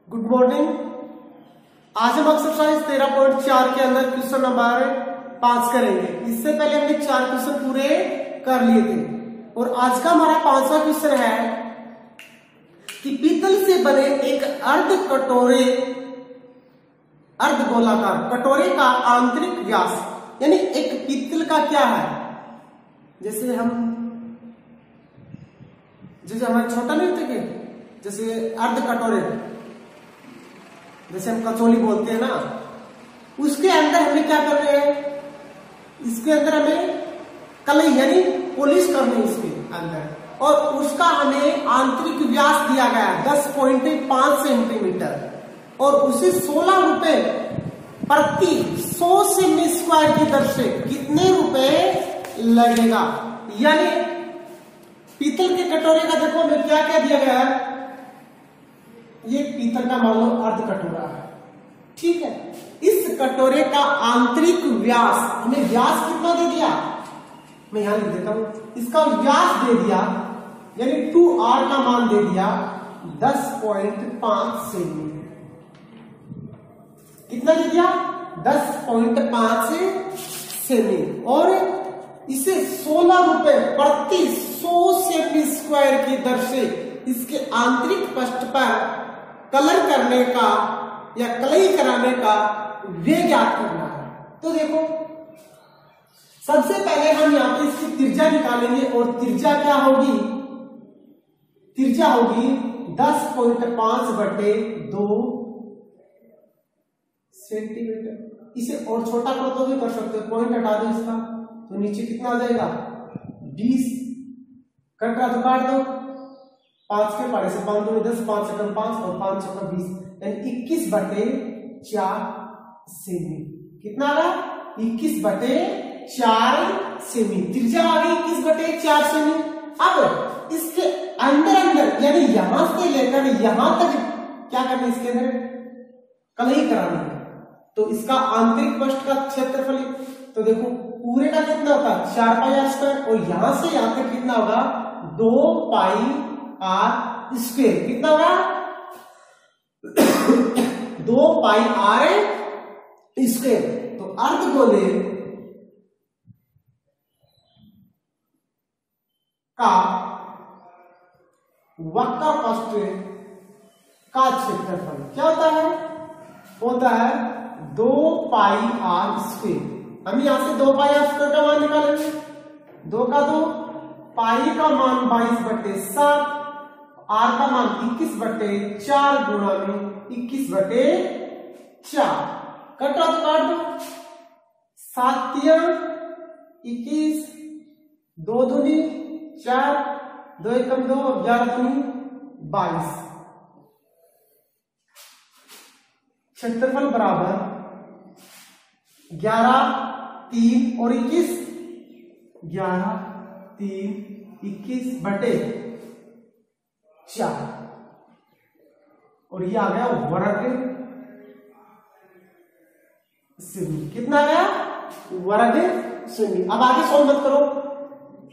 Good morning. आज हम exercise 13.4 के अंदर क्वेश्चन नंबर 5 करेंगे। इससे पहले हमने 4 क्वेश्चन पूरे कर लिए थे और आज का हमारा 5वां क्वेश्चन है कि पीतल से बने एक अर्धगोलाकार कटोरे का आंतरिक व्यास, यानी एक पीतल का क्या है, जैसे हमारे छोटा नहीं होते कि जैसे अर्ध कटोरे, जैसे हम कचौली बोलते हैं ना, उसके अंदर हमें क्या कर रहे हैं, इसके अंदर हमें कलई यानी पॉलिश करनी है इसके अंदर, और उसका हमें आंतरिक व्यास दिया गया है 10.5 सेंटीमीटर और उसे 16 रुपए प्रति 100 सेमी स्क्वायर की दर से कितने रुपए लगेगा। यानी पीतल के कटोरे का देखो हमें क्या क्या दिया गया है, ये पीतल का मान लो अर्ध कटोरा है, ठीक है। इस कटोरे का आंतरिक व्यास, हमें व्यास कितना दे दिया, मैं यहां लिख देता हूं, इसका व्यास दे दिया यानी 2r का मान दे दिया 10.5 सेमी। कितना दे दिया 10.5 सेमी और इसे 16 रुपए प्रति 100 सेमी स्क्वायर की दर से इसके आंतरिक पृष्ठ पर कलर करने का या कलई कराने का व्यय ज्ञात करना है। तो देखो सबसे पहले हम यहाँ पे इसकी त्रिज्या निकालेंगे और त्रिज्या क्या होगी, त्रिज्या होगी 10.5/2 सेंटीमीटर। इसे और छोटा कर तो भी कर सकते हो, पॉइंट हटा दो इसका तो नीचे कितना आ जाएगा 20, कट रहा तो काट दो, 5 के पारे से 5 दूनी 10, 5 से 5 और 5 चौका 20, यानी 21/4 सेमी। कितना आ रहा 21/4 सेमी, त्रिज्या आ गई 21/4 सेमी। अब इसके अंदर यानी यहां से लेकर यहां तक क्या करना है, इसके अंदर कलई करानी है। तो इसका आंतरिक पृष्ठ का क्षेत्रफल, तो देखो पूरे का कितना होता है 4πr² और यहां से यहां तक कितना होगा 2πr²। कितना होगा 2πr²। तो अर्धगोले का वक्र पृष्ठ का क्षेत्रफल क्या होता है, है 2πr²। हम यहां से 2πr² का मान निकालेंगे, 2 का 2, पाई का मान 22/7, r का मान 21/4 गुणा में 21/4, कट रहा तो काट दो, 7 21, 2 दूनी 4, 2 एकम 2, 11 दूनी 22। क्षेत्रफल बराबर 11, 3 और 21, 11, 3, 21/4 और ये आ गया वर्ग सेमी। कितना आ गया वर्ग सेमी। अब आगे सॉल्व मत करो।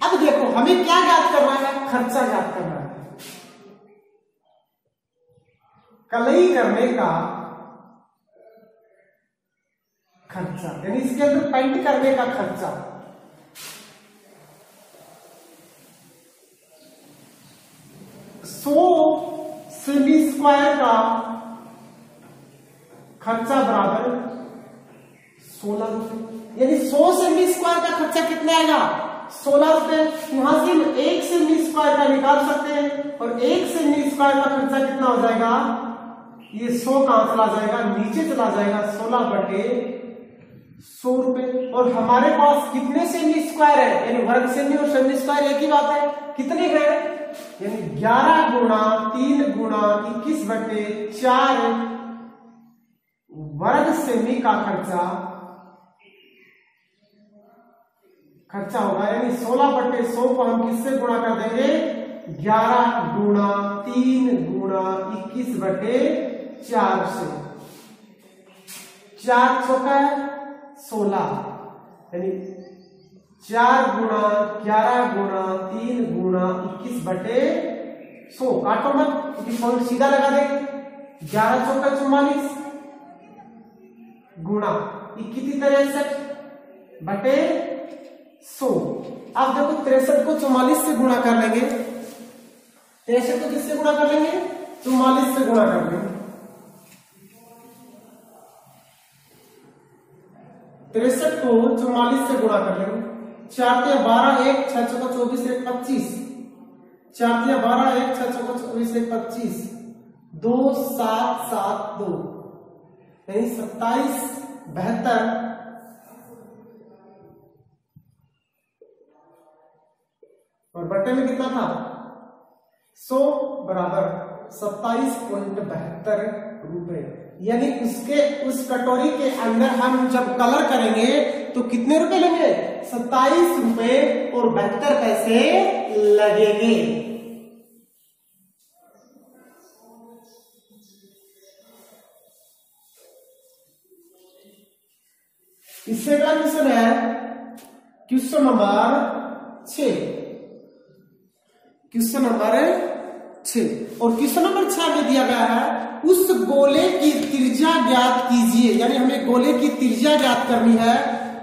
अब देखो हमें क्या ज्ञात करना है, खर्चा ज्ञात करना है, कलई करने का खर्चा, यानी इसके अंदर पेंट करने का खर्चा। सौ सेमी स्क्वायर का खर्चा बराबर 16 रुपए, यानी 100 सेमी स्क्वायर का खर्चा कितना आएगा 16 रुपए। यहां से हम 1 सेमी स्क्वायर का निकाल सकते हैं और 1 सेमी स्क्वायर का खर्चा कितना हो जाएगा, ये 100 कहां चला जाएगा, नीचे चला जाएगा 16/100 रुपए। और हमारे पास कितने सेमी स्क्वायर है, यानी वर्ग सेमी और सेमी स्क्वायर एक ही बात है, कितने है, यानी 11 गुणा 3 गुणा 21/4 वर्ग सेमी का खर्चा होगा, यानी 16/100 को हम किससे गुणा कर देंगे, 11 गुणा 3 गुणा 21/4 से, 4 चौका 16, यानी 4 गुणा 11 गुणा 3 गुणा 21/100। काटो मत क्योंकि पॉइंट सीधा लगा दे, 11 चौका 44 गुणा 21 63 बटे 100। अब देखो 63 को 44 से गुणा कर लेंगे, 63 को किससे गुणा कर लेंगे? 44 से गुणा कर लेंगे। 63 को 44 से गुणा कर लेंगे। 4 या 12 1 6 चौका 24 1 25, 4 या 12 1 6 चौका 24 1 25, 2 7 7 2 यानी 27 72 और बट्टे में कितना था 100 बराबर 27.72 रुपए। यानी उसके उस कटोरी के अंदर हम जब कलर करेंगे तो कितने रुपए लेंगे? 27 रुपए और 72 पैसे लगेंगे। इससे अगला क्वेश्चन है क्वेश्चन नंबर 6। क्वेश्चन नंबर 6 और क्वेश्चन नंबर 6 में दिया गया है उस गोले की त्रिज्या ज्ञात कीजिए। यानी हमें गोले की त्रिज्या ज्ञात करनी है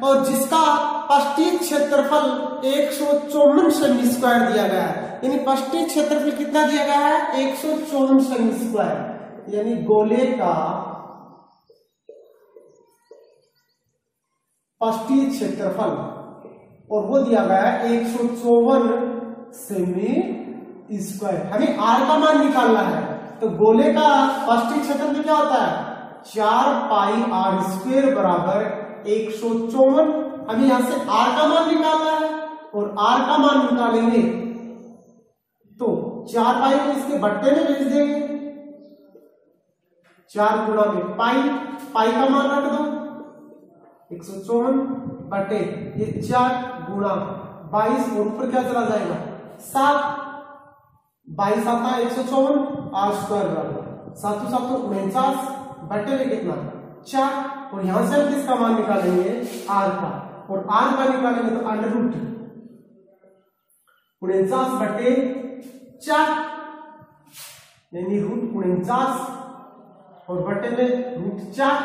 और जिसका पृष्ठीय क्षेत्रफल 154 सेमी स्क्वायर दिया गया है। यानी पृष्ठीय क्षेत्रफल कितना दिया गया है? 154 सेमी स्क्वायर। यानी गोले का पृष्ठीय क्षेत्रफल और वो दिया गया है 154 सेमी स्क्वायर। हमें आर का मान निकालना है तो गोले का पृष्ठीय क्षेत्रफल क्या होता है? 4 पाई आर स्क्वायर बराबर 154। हमें यहां से आर का मान निकालना है और आर का मान निकालेंगे तो 4 पाई को इसके बट्टे में भेज देंगे, 4 गुणा में पाई, पाई का मान रख दो 154 बटे ये 4 गुणा 22 और ऊपर क्या चला जाएगा 7, 22 आता है 154 आर स्क्वायर बराबर 7 7 49 बटे में कितना 4 और यहां से हम किसका मान निकालेंगे? आर का, और आर का निकालेंगे तो अंडर रूट 49 बटे 4 यानी रूट 49 और बटे में रूट 4।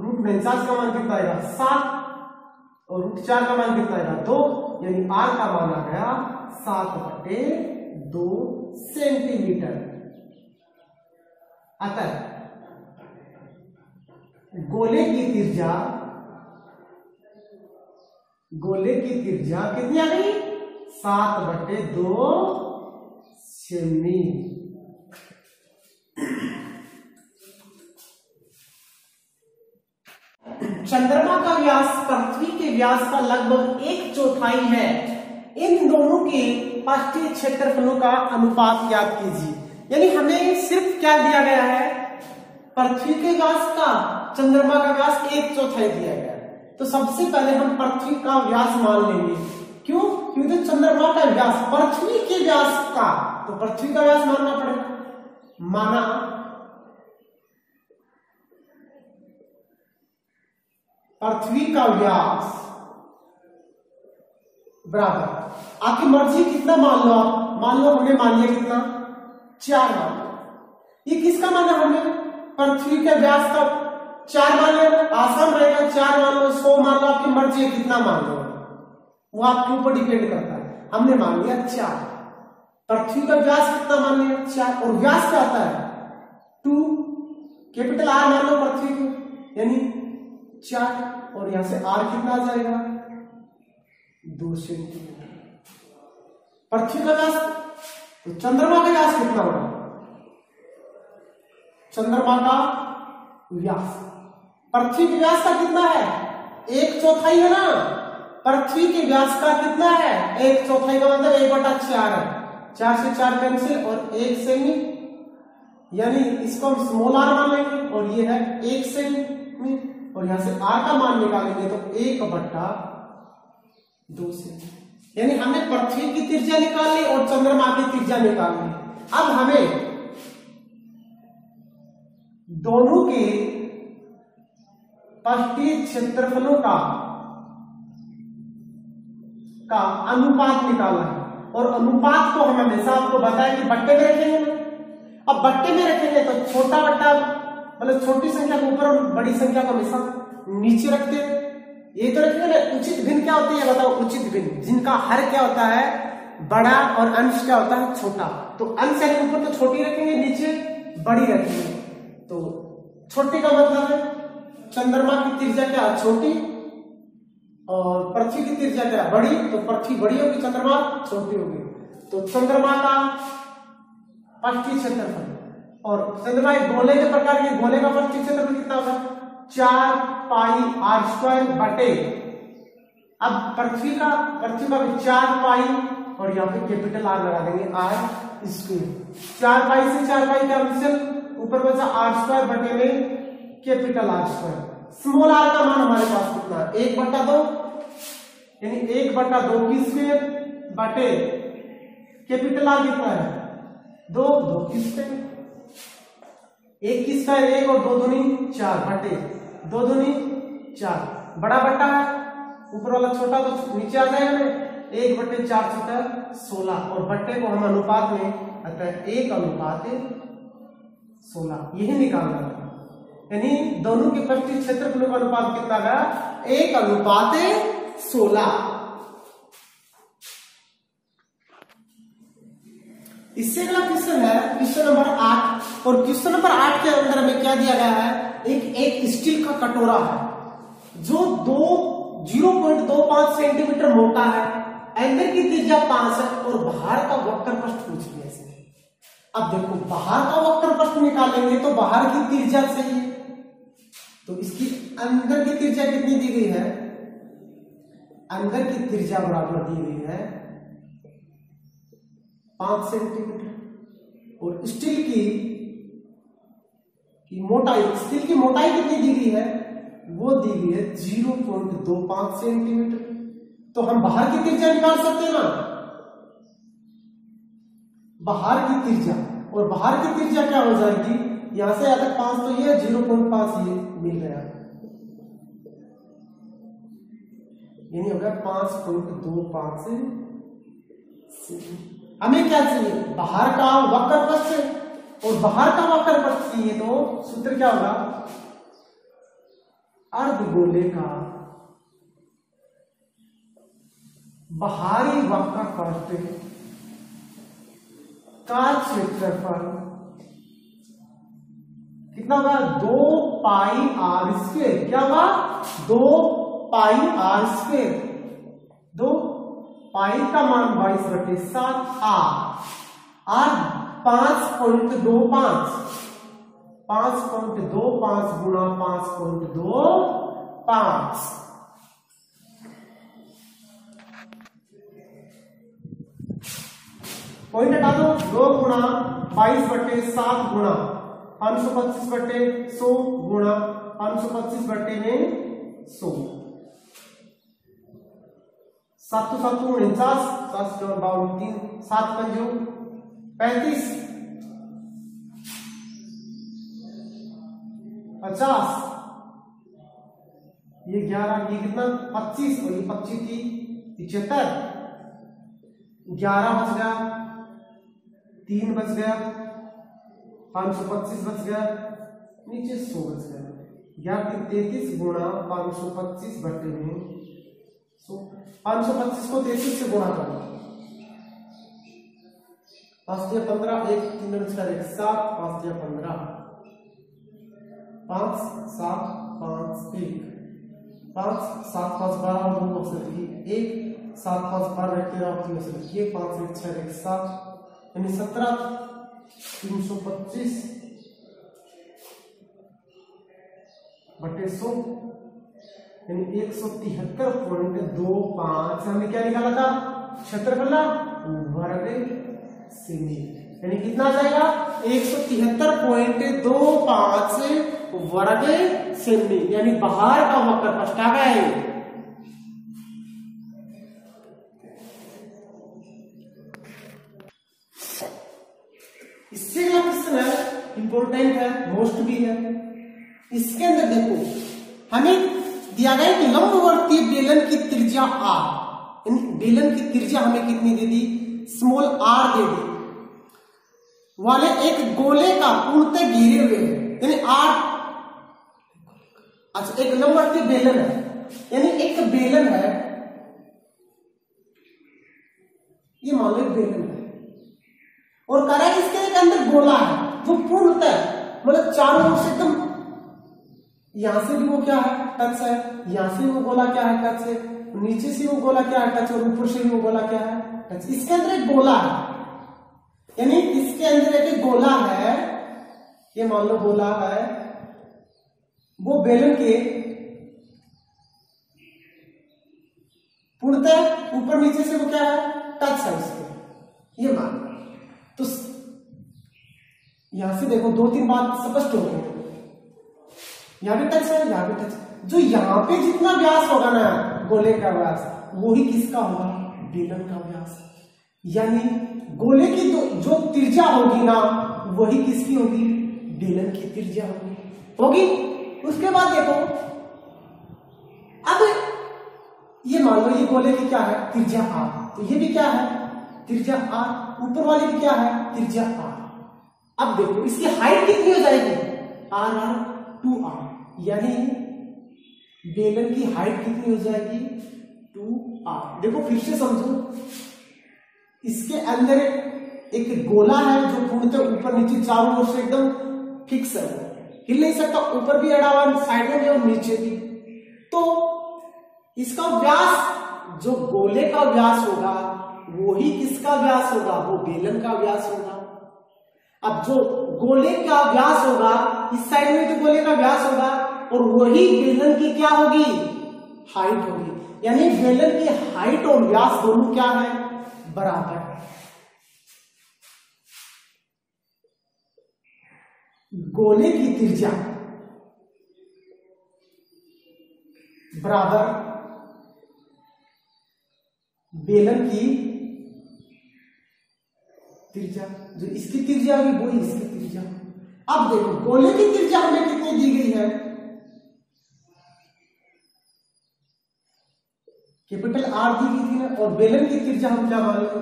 रूट 49 का मान कितना आएगा 7 और रूट 4 का मान कितना आएगा 2 यानी आर का मान आ गया 7 बटे 2 सेंटीमीटर। अतः गोले की त्रिज्या कितनी आ गई? 7 बटे 2 सेमी। चंद्रमा का व्यास पृथ्वी के व्यास का लगभग 1/4 है। इन दोनों के पृष्ठीय क्षेत्रफलों का अनुपात ज्ञात कीजिए। यानी हमें सिर्फ क्या दिया गया है? पृथ्वी के व्यास का चंद्रमा का व्यास 1/4 दिया गया है। तो सबसे पहले हम पृथ्वी का व्यास मान लेंगे। क्यों? क्योंकि चंद्रमा का व्यास पृथ्वी के व्यास का, तो पृथ्वी का व्यास मानना पड़ेगा। माना पृथ्वी का व्यास बराबर आपकी मर्जी कितना मान लो आप, मान लो हमने मान लिया कितना 4 मान लो। ये किसका माना हमने? पृथ्वी के व्यास का 4 मान लिया, आसान रहेगा 4 मान लो 100 मान लो, आपकी मर्जी है कितना मान लो, वो आपके ऊपर डिपेंड करता है। हमने मान लिया 4। पृथ्वी का व्यास कितना मान लिया 4 और व्यास क्या आता है 2 कैपिटल आर मान लो पृथ्वी को यानी 4 और यहां से आर कितना आ जाएगा 2 सेंटीमीटर। पृथ्वी का व्यास तो चंद्रमा का व्यास कितना होगा? चंद्रमा का व्यास पृथ्वी के व्यास का कितना है 1/4 है ना। पृथ्वी के व्यास का कितना है 1/4 का मतलब 1/4 है। 4 से 4 कैंसिल और 1 सेमी यानी इसको हम स्मॉल आर मान लेंगे और ये है 1 सेमी और यहां से आर का मान निकालेंगे तो 1/2 सेमी। यानी हमें पृथ्वी की त्रिज्या निकाल ली और चंद्रमा की त्रिज्या निकाल ली। अब हमें दोनों के पृष्ठीय क्षेत्रफलों का अनुपात निकालना है और अनुपात को हम हमेशा आपको बताया कि बट्टे में रखेंगे ना। अब बट्टे में रखेंगे तो छोटा बट्टा मतलब छोटी संख्या को ऊपर और बड़ी संख्या को हमेशा नीचे रखते हैं। ये तो रखेंगे ना। उचित भिन्न क्या होती है बताओ? उचित भिन्न जिनका हर क्या होता है बड़ा और अंश क्या होता है छोटा। तो अंश यानी ऊपर तो छोटी रखेंगे, नीचे बड़ी रखेंगे। तो छोटी का मतलब है चंद्रमा की त्रिज्या क्या छोटी और पृथ्वी की त्रिज्या क्या बड़ी। तो पृथ्वी बड़ी होगी, चंद्रमा छोटी होगी। तो चंद्रमा का पृथ्वी क्षेत्रफल और चंद्रमा एक गोले के प्रकार के गोले का पृथ्वी क्षेत्रफल कितना होगा? 4 पाई r² बटे। अब पृथ्वी का 4 पाई और यहाँ पे कैपिटल आर लगा देंगे r²। 4 पाई से 4 पाई कैंसिल, ऊपर बचा r² बटे में कैपिटल R²। स्मॉल r का मान हमारे पास कितना है? 1/2 यानी 1/2 की स्क्वायर बटे कैपिटल R कितना है? 2 की स्क्वायर। 1 की स्क्वायर 1 और 2 दूनी 4 बटे 2 दूनी 4। बड़ा बट्टा है, ऊपर वाला छोटा तो नीचे आ जाएगा ना। 1/4 छोटा 16 और बट्टे को हम अनुपात में अतः 1:16 यही निकालना है। यानी दोनों के पृथ्वी क्षेत्रफल का अनुपात कितना गया? 1:16। इससे अगला क्वेश्चन है क्वेश्चन नंबर 8 और क्वेश्चन नंबर 8 के अंदर में क्या दिया गया है? एक स्टील का कटोरा है जो 0.25 सेंटीमीटर मोटा है, अंदर की त्रिज्या 5 है और बाहर का वक्र प्रस्थ पूछ लिया इसने। अब देखो बाहर का वक्र प्रस्थ निकालेंगे तो बाहर की त्रिज्या चाहिए। तो इसकी अंदर की त्रिज्या कितनी दी गई है? अंदर की त्रिज्या बराबर दी गई है 5 सेंटीमीटर और स्टील की मोटाई कितनी दी गई है? वो दी गई है 0.25 सेंटीमीटर। तो हम बाहर की त्रिज्या निकाल सकते हैं ना, बाहर की त्रिज्या। और बाहर की त्रिज्या क्या हो जाएगी? यहां से यहां तक 5 तो ये 0.5 ये मिल गया, यानी होगा 5.25 से। हमें क्या चाहिए? बाहर का वक्र प्रस्थ और बाहर का वक्र प्रस्थ चाहिए तो सूत्र क्या होगा? अर्धगोले का बाहरी वक्र प्रस्थ का क्षेत्रफल कितना होगा? 2 पाई r²। क्या होगा? 2 पाई r²। 2 पाई का मान 22/7 r 5.25 गुणा 5.25 पॉइंट हटा दो। 2 गुणा 22/7 गुणा 525/100 गुणा 525/100। 7 7 49 7 52 7 5 35 50 ये 11 ये कितना 25 और ये 25 की 75 11 बच गया 3 बच गया 525 बच गया नीचे 100 बच गया। 33 गुणा 525/100 525 को 33 से गुणा करो 5 या 15 1 3 7 5 या 15 5 7 5 1 5 7 5 12 2 अवसर लिखिए 1 7 5 12 13 3 अवसर लिखिए 5 1 6 1 7 यानी 17 325/100 यानी 173.25 हमने क्या निकाला था? क्षेत्रफल वर्ग सेमी। यानी कितना आ जाएगा? 173.25 वर्ग सेमी। यानी बाहर का वक्र प्रस्थ आ गया है। इससे अगला क्वेश्चन है इंपॉर्टेंट है, मोस्ट भी है। इसके अंदर देखो हमें दिया गया कि लंबवर्ती बेलन की त्रिज्या r, बेलन की त्रिज्या हमें कितनी दे दी? स्मॉल r दे दी। वाले एक गोले का पूर्णतः घिरे हुए हैं, यानी 8। अच्छा, एक नंबर की बेलन है, यानी एक बेलन है, ये मान लो एक बेलन है, और कह रहा है इसके एक अंदर गोला है जो पूर्णतः मतलब चारों ओर से एकदम, यहां से भी वो क्या है टच है, यहां से वो गोला क्या है टच है, नीचे से वो गोला क्या है टच, और ऊपर से भी वो गोला क्या है टच। इसके अंदर एक गोला है, यानी इसके अंदर एक गोला है, ये मान लो गोला है, वो बेलन के पूर्णतः ऊपर नीचे से वो क्या है टच है इसके, ये मान लो। तो यहां से देखो 2-3 बात स्पष्ट हो गई, यहां भी टच है, यहां भी टच है। जो यहां पे जितना व्यास होगा ना गोले का व्यास, वही किसका होगा बेलन का व्यास, यानी गोले की जो त्रिज्या होगी ना वही किसकी होगी बेलन की त्रिज्या होगी। उसके बाद देखो, अब ये मान लो ये गोले की क्या है त्रिज्या r, तो ये भी क्या है त्रिज्या r, ऊपर वाले की क्या है त्रिज्या r। अब देखो इसकी हाइट कितनी हो जाएगी r 2r, यानी बेलन की हाइट कितनी हो जाएगी 2r। देखो फिर से समझो, इसके अंदर एक गोला है जो पूर्णतः ऊपर नीचे चारों ओर से एकदम फिक्स है, हिल नहीं सकता, ऊपर भी अड़ा हुआ साइड में और नीचे भी। तो इसका व्यास, जो गोले का व्यास होगा वही किसका व्यास होगा, वो बेलन का व्यास होगा। अब जो गोले का व्यास होगा इस साइड में तो गोले का व्यास होगा, और वही बेलन की क्या होगी हाइट होगी, यानी बेलन की हाइट और व्यास दोनों क्या है बराबर है। गोले की त्रिज्या बराबर बेलन की त्रिज्या, जो इसकी त्रिज्या होगी वही इसकी त्रिज्या। अब देखो गोले की त्रिज्या हमें कितनी दी गई है, कैपिटल R दी गई थी ना, और बेलन की त्रिज्या हम क्या मान लेंगे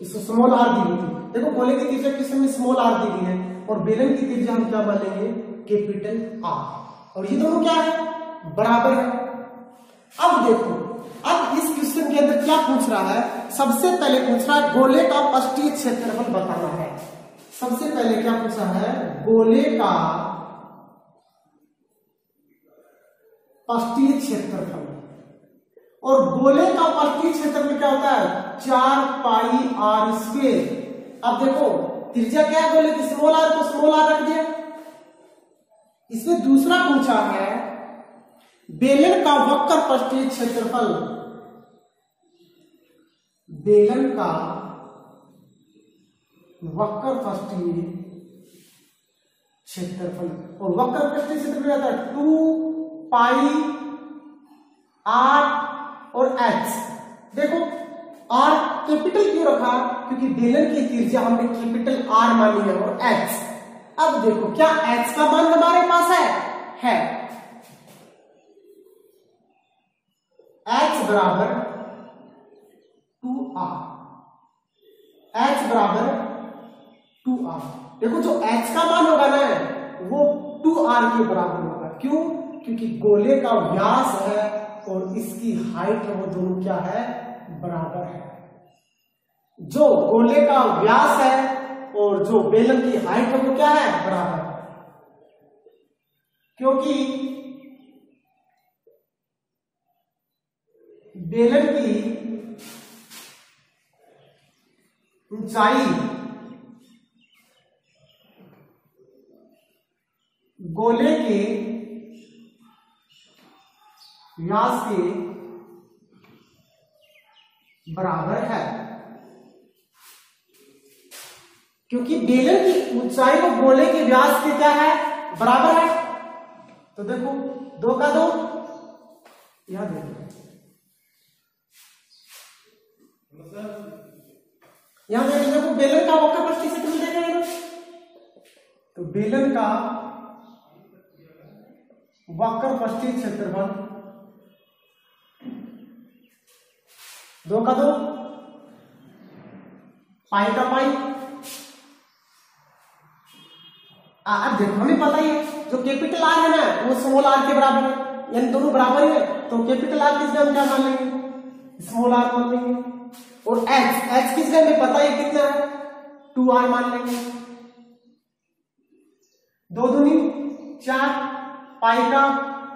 इसको स्मॉल r दी गई थी। देखो गोले की त्रिज्या किस में स्मॉल r दी गई है, और बेलन की त्रिज्या हम क्या मान लेंगे कैपिटल R, और ये दोनों क्या है बराबर है। अब देखो, अब इस क्वेश्चन के अंदर क्या पूछ रहा है, सबसे पहले पूछ रहा है गोले का पृष्ठीय क्षेत्रफल बताना है। सबसे पहले क्या पूछा है, गोले का पृष्ठीय क्षेत्रफल, और गोले का पृष्ठीय क्षेत्रफल क्या होता है 4πr²। अब देखो त्रिज्या क्या है गोले की स्मॉल r, को स्मॉल r रख दिया। इसमें दूसरा पूछा है बेलन का वक्र पृष्ठीय क्षेत्रफल, बेलन का वक्र पृष्ठीय क्षेत्रफल, और वक्र पृष्ठीय क्षेत्रफल आता है 2πr और h। देखो r कैपिटल क्यों रखा, क्योंकि बेलन की त्रिज्या हमने कैपिटल R मानी है, और h। अब देखो क्या h का मान हमारे पास है h बराबर 2r, h बराबर 2r। देखो जो h का मान होगा ना वो 2r के बराबर होगा, क्यों, क्योंकि गोले का व्यास है और इसकी हाइट है, वो दोनों क्या है बराबर है। जो गोले का व्यास है और जो बेलन की हाइट है वो क्या है बराबर, क्योंकि बेलन की ऊंचाई गोले के व्यास के बराबर है, क्योंकि बेलन की ऊंचाई को गोले के व्यास के क्या है बराबर है। तो देखो 2 का 2 यहां देखो, यहां देखो बेलन का वक्र पृष्ठीय क्षेत्रफल देख रहे हैं, तो बेलन का वक्र पृष्ठीय क्षेत्रफल 2 का 2 पाई का पाई अब देखो हमें पता ही है जो कैपिटल आर है ना वो स्मॉल आर के बराबर है, यानी दोनों बराबर ही है, तो कैपिटल आर किस हम क्या मान लेंगे, स्मॉल आर मान लेंगे। और एच किस हमें पता है कितना है, 2r मान लेंगे। 2 दूनी 4, पाई का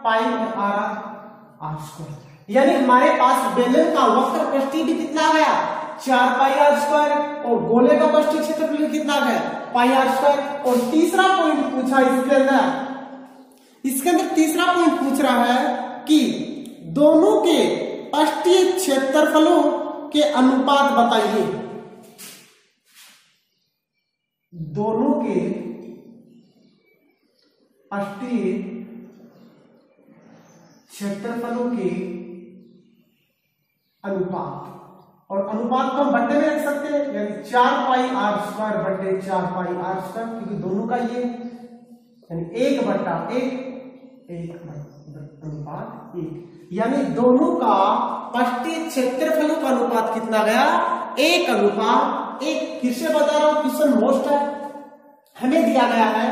पाई और आर स्क्वायर, यानी हमारे पास बेलन का वक्र पृष्ठीय भी कितना गया, 4 पाई आर स्क्वायर, और गोले का पृष्ठीय क्षेत्रफल कितना गया, पाई आर स्क्वायर। और तीसरा पॉइंट पूछा इसके अंदर तीसरा पॉइंट पूछ रहा है कि दोनों के पृष्ठीय क्षेत्रफलों के अनुपात बताइए। दोनों के पृष्ठीय क्षेत्रफलों के अनुपात, और अनुपात को हम बट्टे में रख सकते हैं, यानी 4 पाई आर स्क्वायर बट्टे 4 पाई आर स्क्वायर, क्योंकि दोनों का ये यानी 1/1 अनुपात 1, यानी दोनों का पृष्ठीय क्षेत्रफलों का अनुपात कितना गया, 1:1। फिर से बता रहा हूं, क्वेश्चन मोस्ट है। हमें दिया गया है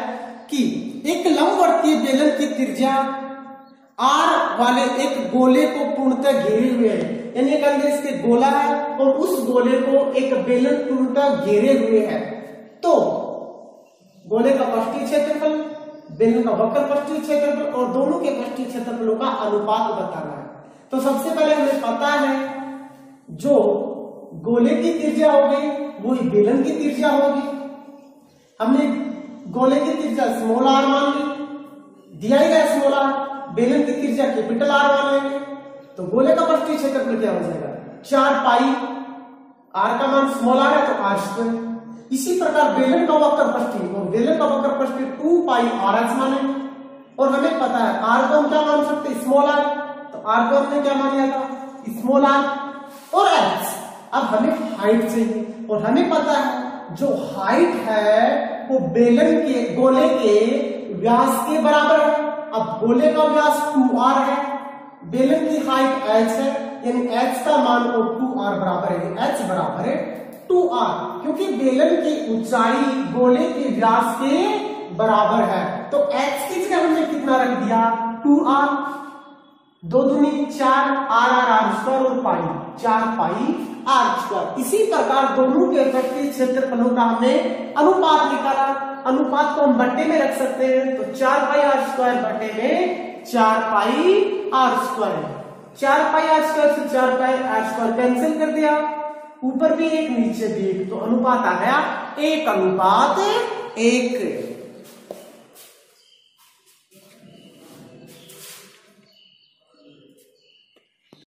कि एक लंबवर्तीय बेलन की त्रिज्या आर वाले एक गोले को पूर्णतः घेरे हुए है, यानी एक अंदर इसके गोला है और उस गोले को एक बेलन पूर्णतः घेरे हुए है, तो गोले का पृष्ठीय क्षेत्रफल, बेलन का वक्र पृष्ठीय क्षेत्रफल और दोनों के पृष्ठीय क्षेत्रफलों का अनुपात बताना है। तो सबसे पहले हमें पता है जो गोले की त्रिज्या होगी वही बेलन की त्रिज्या होगी। हमने गोले की त्रिज्या स्मॉल आर मान ली, दिया ही गया स्मॉल आर, बेलन की त्रिज्या कैपिटल आर मान लेंगे, तो गोले का पृष्ठीय क्षेत्रफल क्या हो जाएगा, 4 पाई, आर का मान स्मॉल आर है तो आर स्क्वायर। इसी प्रकार बेलन का वक्र पृष्ठीय, और बेलन का वक्र पृष्ठीय 2 पाई आर एस माने, और हमें पता है आर को हम क्या मान सकते हैं, स्मॉल आर, तो आर को हमने क्या मान लिया था, स्मॉल आर। और एच, अब हमें हाइट चाहिए, और हमें पता है जो हाइट है वो बेलन के गोले के व्यास के बराबर है। अब गोले का व्यास 2r है, बेलन की हाइट h है, यानी h का मान और 2r बराबर है, h बराबर है 2r, क्योंकि बेलन की ऊंचाई गोले के व्यास के बराबर है। तो h की जगह हमने कितना रख दिया, 2r, 2 दूनी 4, r स्क्वायर और पाई 4 पाई आर स्क्वायर। इसी प्रकार दोनों के पृष्ठीय क्षेत्रफलों का हमने अनुपात निकाला, अनुपात को हम बट्टे में रख सकते हैं, तो 4 पाई आर स्क्वायर बट्टे में 4 pi r square, 4 pi r square से 4 पाई आर स्क्वायर कैंसिल कर दिया, ऊपर भी 1 नीचे भी 1, तो अनुपात आ गया 1:1।